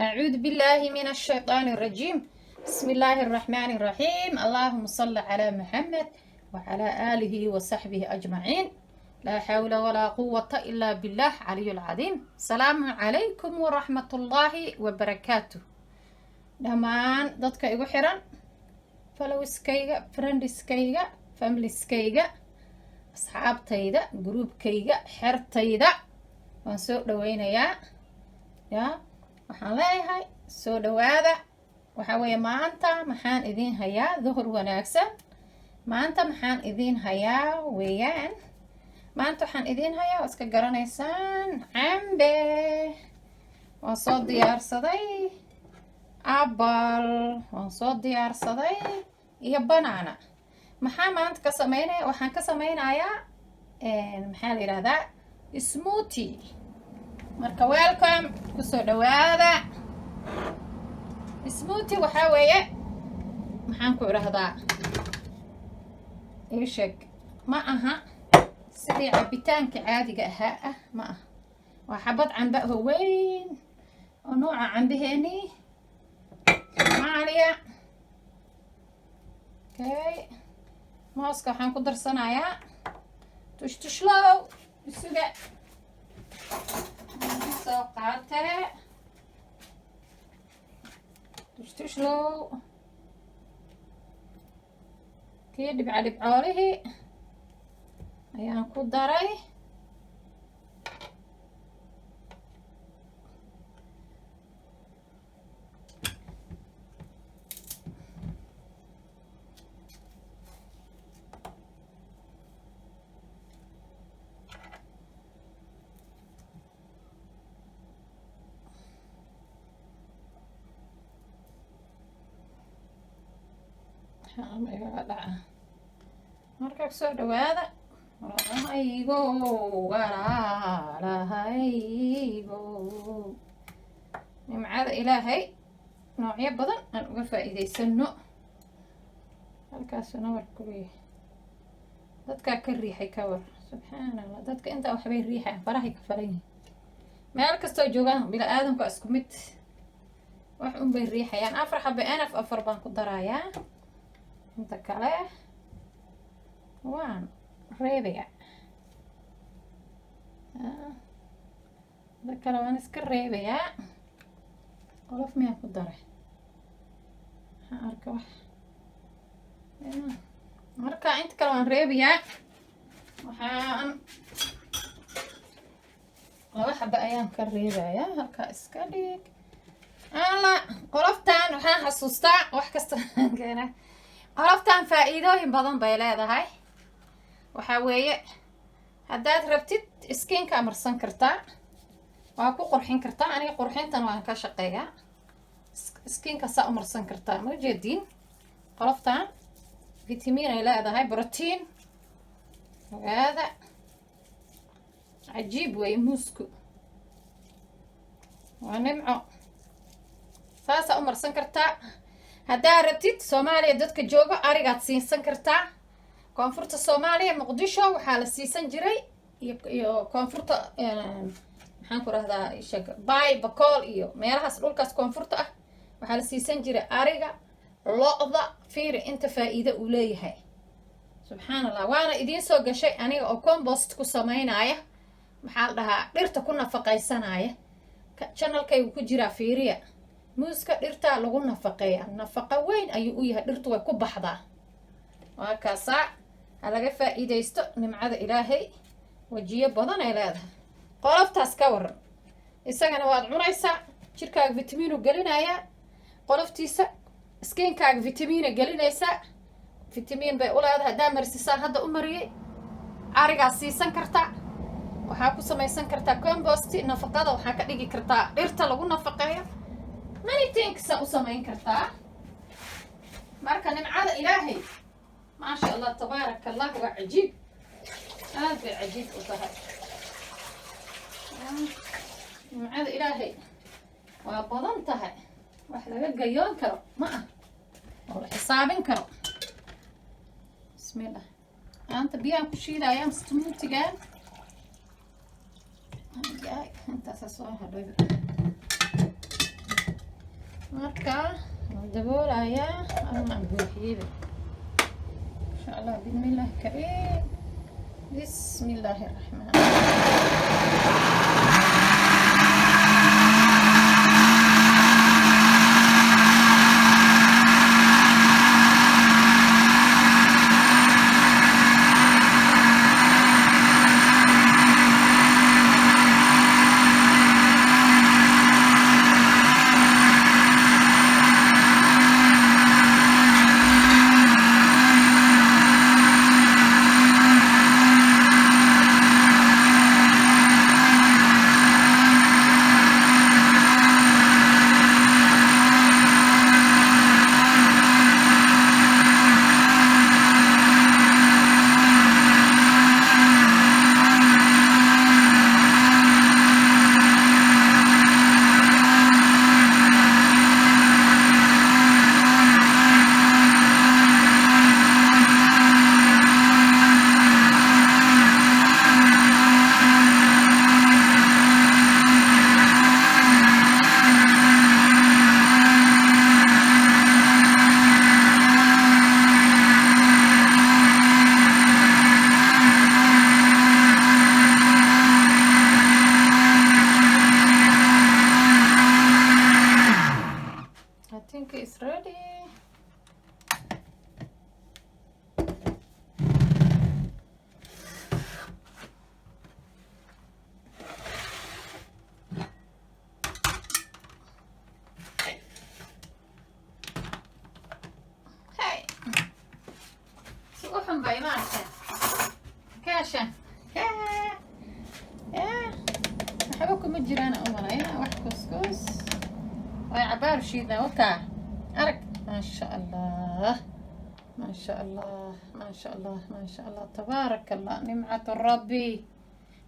أعوذ بالله من الشيطان الرجيم. بسم الله الرحمن الرحيم. اللهم صل على محمد وعلى آله وصحبه أجمعين. لا حول ولا قوة إلا بالله علي العظيم. السلام عليكم ورحمة الله وبركاته. دمان dadka igu xiran followskayga, friendskayga, familyskayga, asxaabtayda, groupkayga, xertayda waan soo dhaweynayaa. waxaan leeyahay soo dhawaada. waxa weeye maanta maxaan idin hayaa duhur wanaagsan. maanta maxaan idin hayaa weeyaan. maanta waxaan idin hayaa iska garanaysaan cambe. waan soo diyaarsaday apple, waan soo diyaarsaday iyo banana. maxaa maanta ka sameynaya? waxaan ka sameynayaa maxaa la yiraahdaa smoothie. marka welcome ku soo dhawaada. smoothie waxa weeye maxaan ku irahdaa ishag ma aha sidii cabitaanka caadiga ahaa ma aha. waa xabad cambe oo weyn oo nooca cambaheeni Soomaaliya. okay, mooska waxaan ku darsanayaa tushtushlow isuga soo qaatee tushtushlow kii dhibcoolihii ayaan ku daray. marka soo dhawaada walaalahaygo nimcada ilaahay noocyo badan aan uga faa'iidaysano. halkaasuna warku leeyahay dadka ka riixay ka war subxaanallah. dadka inta waxbay riixaan farahay ka falan yihiin. meel kastoo joogaan bila aadamku isku mid wax un bay riixayaan. afar xabbe enaf afar baan ku darayaa. inta kale waan reebaya. inta kale waan iska reebayaa. qolof miyaan ku daray? waxaan arka wax marka inta kale waan reebayaa. waxaan laba xabbe ayaan ka reebayaa. halkaa iska dhig. alla qoloftan waxaan xasuustaa wax kasta keena. qoloftan faa'iidooyin badan bay leedahay. waxa weeye haddaad rabtid skinka marsan kartaa, waa ku qurxin kartaa. aniga qurxintan waan ka shaqeeyaa. skinka saa u marsan kartaa. ma jeediin qoloftan vitamin ay leedahay, protein. ogaada cajiib weeye muusku. waa nimco. saasaa u marsan kartaa. haddaad rabtid Soomaaliya dadka joogo arigaad siisan kartaa. koonfurta Soomaaliya Muqdisho waxaa la siisan jiray iyo koonfurta maxaan ku rahdaa ishag Bay Bakool iyo meelahaas dhulkaas koonfurta ah waxaa la siisan jiray ariga, lo'da. fiiri inta faa'iido uu leeyahay subxaanallah. waana idiin soo gashay aniga oo compost ku sameynaya. maxaa la dhahaa dhirta ku nafaqaysanaya. channelkaygu ku jiraa fiiriya. muuska dhirtaa lagu nafaqeeya. nafaqo weyn ayuu u yahay. dhirtu way ku baxdaa. waa kaasaa ha laga faa'iidaysto nimcada ilaahay. wajiyo badan ay leedahay. qoloftaas ka waran isagana waad cunaysaa. jirkaaga vitamiinu gelinayaa. qoloftiisa skinkaaga vitamiina gelinaysaa. vitamiin bay u leedahay. haddaa marsisaan hadda u mariyey arigaa siisan kartaa. waxaa ku samaysan kartaa compost. nafaqada waxaa ka dhigi kartaa dhirta lagu nafaqeeyo. many thingsa u samayn kartaa. marka nimcada ilaahay maasha allah tabaaraka allah waa cajiib. aad bay cajiib u tahay. nimcada ilaahay waa badan tahay. wax laga gayoon karo ma ah oo la xisaabin karo. bismillah. maanta biyaan ku shiidayaan smoothigan. intaasa soo hadhay. marka daboolayaa ama buuxiye insha Allah bismillah kariim bismillahir rahmanir rahim It's ready. Hey. سوحن باي ماشي. كاشة. أحبكم الجيران أمرين واحد كسكس. وعبار شي ذا وكا. أرك ما شاء الله ما شاء الله ما شاء الله ما شاء الله تبارك الله نعمة ربي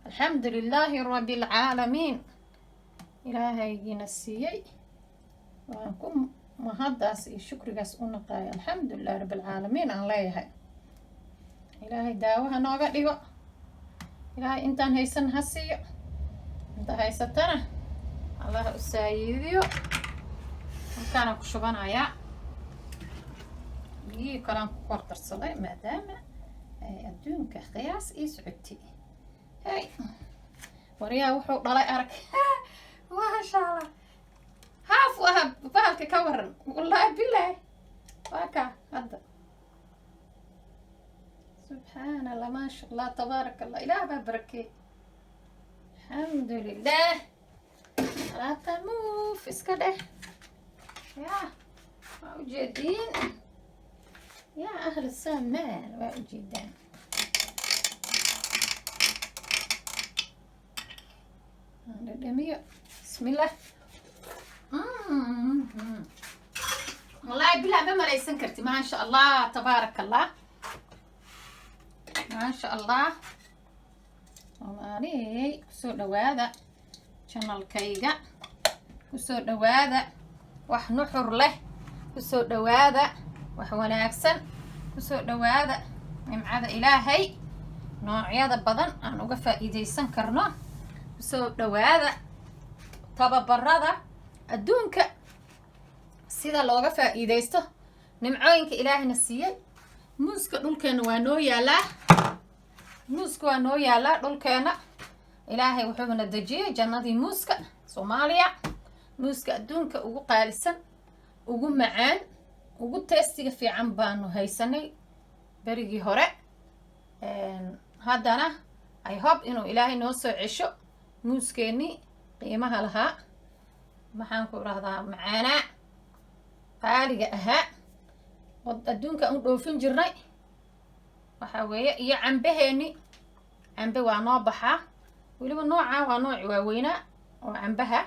الحمد لله رب العالمين إلهي ينسيي وأنكم مهداس شكر قاسونا قاي الحمد لله رب العالمين عليها إلهي داوها نوغا ديو إلهي إنتان هيسن هسيو إنت هيستنا الله أسايديو كان كشبانايا يي كلام كورتر صلاي مادام adduunka qiyaas ii socotay hey wariyaa wuxuu dhalay arag maasha Allah haaf waha bahalka ka waran wallahi billahi waka hadda subhanallah maasha Allah tabarakallah ilaah baa barakay alhamdulillah la tamuf iska dheh يا موجودين يا أهل السمان موجودين هذا جميل بسم الله والله بالله ما لا يسنكرتي ما شاء الله تبارك الله ما شاء الله والله كسور دواذا شنال كيجا كسور دواذا wax nuxur leh kusoo dhawaada wax wanaagsan kusoo dhawaada nimcada ilaahay noocyada badan aan uga faa'iideysan karno kusoo dhawaada tababarada adduunka sida looga faa'iideysto nimcooyinka ilaahayna siiyay muuska dhulkeena waa noo yaalaa muuska waa noo yaalaa dhulkeena ilaahay wuxuu na dejiyay jannadii muuska Soomaaliya muuska adduunka ugu qaalisan ugu macaan ugu tastiga fiican baanu haysanay barigii hore haddana I hope inuu ilaahay noo soo cesho muuskeeni qiimaha lahaa maxaan ku raahdaa macaana qaaliga ahaa oo adduunka u dhoofin jirnay waxa weeye iyo cambaheeni cambe waa noo baxaa waliba nooca waa nooc waaweynaa oo cambaha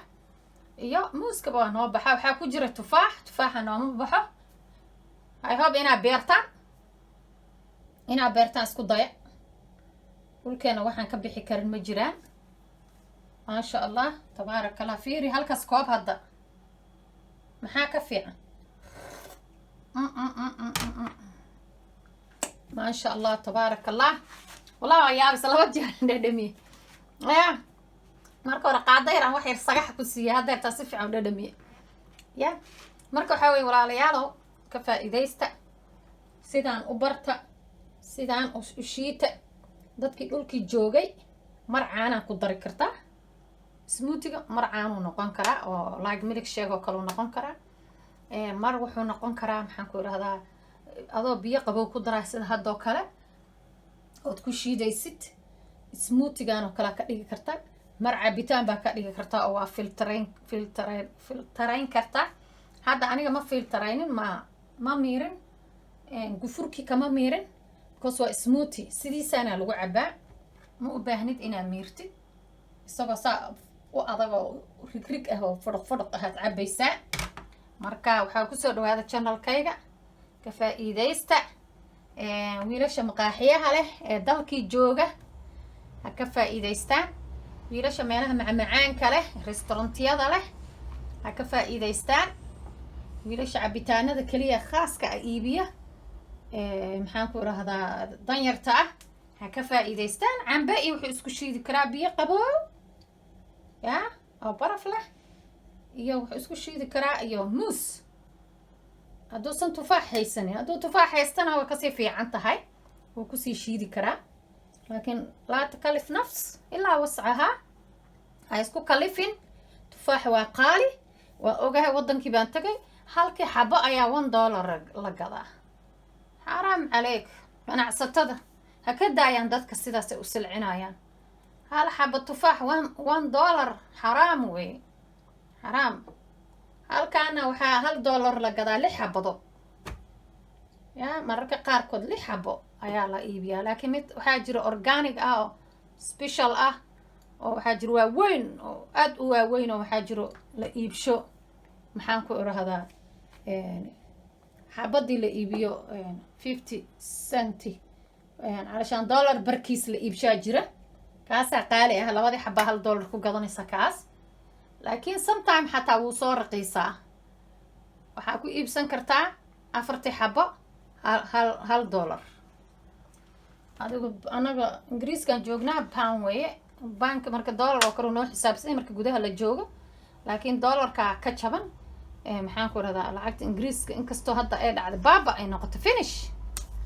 iyo muuska waa noo baxaa waxa ku jira tufaaxa nooma baxo I hope inaa beertaan isku daya dhulkeena waxaan ka bixi karin ma jiraan ما شاء الله تبارك الله فيري هالكاس كوب هذا maxaa ka fiican ما شاء الله تبارك الله والله يا بس لو جير dhadhamiye marka hore qaadayran wax yar sagax ku siiya hadeerta si fiican dhadhamiye ya marka waxaa weye walaalayaalow ka faa'iidaysta sidaan u barta sidaan u shiita dadkii dhulkii joogay mar caanaa ku dari kartaa smoothiga mar caanuu noqon karaa oo like milk shake oo kale uu noqon karaa mar wuxuu noqon karaa maxaan ku idhahdaa adoo biyo qabow ku daraa sida haddoo kale ood ku shiidaysid smoothigan oo kale ka dhigi kartaa mar cabitaan baa ka dhigi kartaa oo waa filtarayn kartaa hadda aniga ma filtaraynin ma miirin gufurkii kama miirin because waa smoothie sidiisaana lagu cabaa ma u baahnid inaad miirtid isagoo saa u adagoo rig ah oo fadhaq ahaad cabaysaa marka waxaa kusoo dhawaada channelkayga ka faa'iidaysta wiilasha maqaaxiyaha leh ee dalkii jooga ha ka faa'iidaystaan wiilasha meelaha macmacaanka leh restaurantiyada leh ha ka faa'iidaystaan wiilasha cabitaanada kaliya khaaska ah iibiya maxaan ku idhahdaa danyarta ah ha ka faa'iidaystaan cambe iyo wuxuu isku shiidi karaa biyo qabow ya oo baraf leh iyo wuxuu isku shiidi karaa iyo muus hadduusan tufaax haysanin hadduu tufaax haystana way kasii fiican tahay wuu kusii shiidi karaa laakiin laa takalif nafs ilaa wascahaa ha isku kalifin tufaaxa waa qaali waa ogahay waddankii baan tagay halkii xabo ayaa $1 la gadaa xaraam caleyk ganacsatada ha ka daayaan dadka sidaasay u silcinayaan hal xabo tufaax $1 xaraam wey xaraam halkaana waxaa $1 la gadaa 6 xabado ya mararka qaarkood 6 xabo ayaa la iibiyaa laakiin mid waxaa jira organic ah oo special ah oo waxaa jira waaweyn oo aad u waaweyn oo waxaa jiro la iibsho maxaan ku idhahdaa xabadii la iibiyo 50 cent علشان $1 barkiis la iibshaa jira kaasaa qaali ah labadii xaba $1 ku gadanaysa kaas laakiin sometime xataa wuu soo raqiisaa waxaa ku iibsan kartaa 4 xabo $1 adigu anaga ingiriiskan joognaa pound weeye bank marka $1 oo kale noo xisaabsan marka gudaha la joogo laakiin $1ka ka jaban maxaan ku radaa lacagta ingiriiska inkastoo hadda ay dhacday baaba ay noqoto finish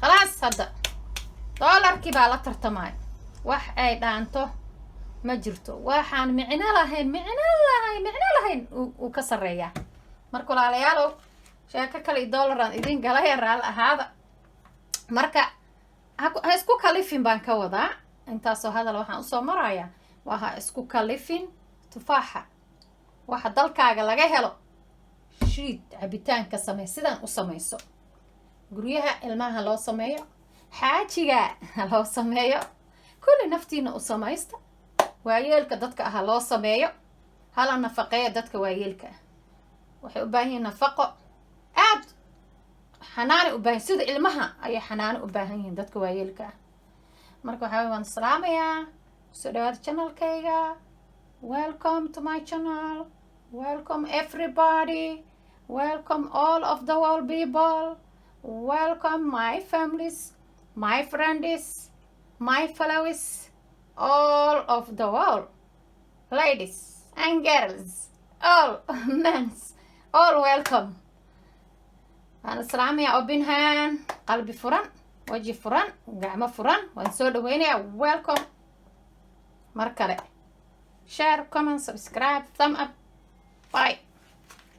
khalaas hadda $1kii baa la tartamay wax ay dhaanto ma jirto waxaan micno lahayn uu ka sareeyaa marka walaalayaalow sheeko kale $1 aan idin galay raal ahaada marka ha isku kalifin baan ka wadaa intaasoo hadal waxaan usoo marayaa waa ha isku kalifin tufaaxa waxa dalkaaga laga helo shiid cabitaanka samee sidaan u samayso guryaha ilmaha loo sameeyo xaajiga loo sameeyo kulli naftiina u samaysta waayeelka dadka ah loo sameeyo hala nafaqeeyo dadka waayeelka waxay u baahan yihiin nafaqo aad xanaano u baahan sida ilmaha ayay xanaano u baahan yihiin dadka waayeelka marka waxaa waan salaamayaa soo dhawaada channelkayga welcome to my channel welcome everybody welcome all of the world people welcome my families my friends my followers all of the world ladies and girls all men all welcome أنا سلامي يا أبنهان قلبي فرن وجهي فرن قعمة فرن ونسود ويني welcome مركلة share comment subscribe thumb up bye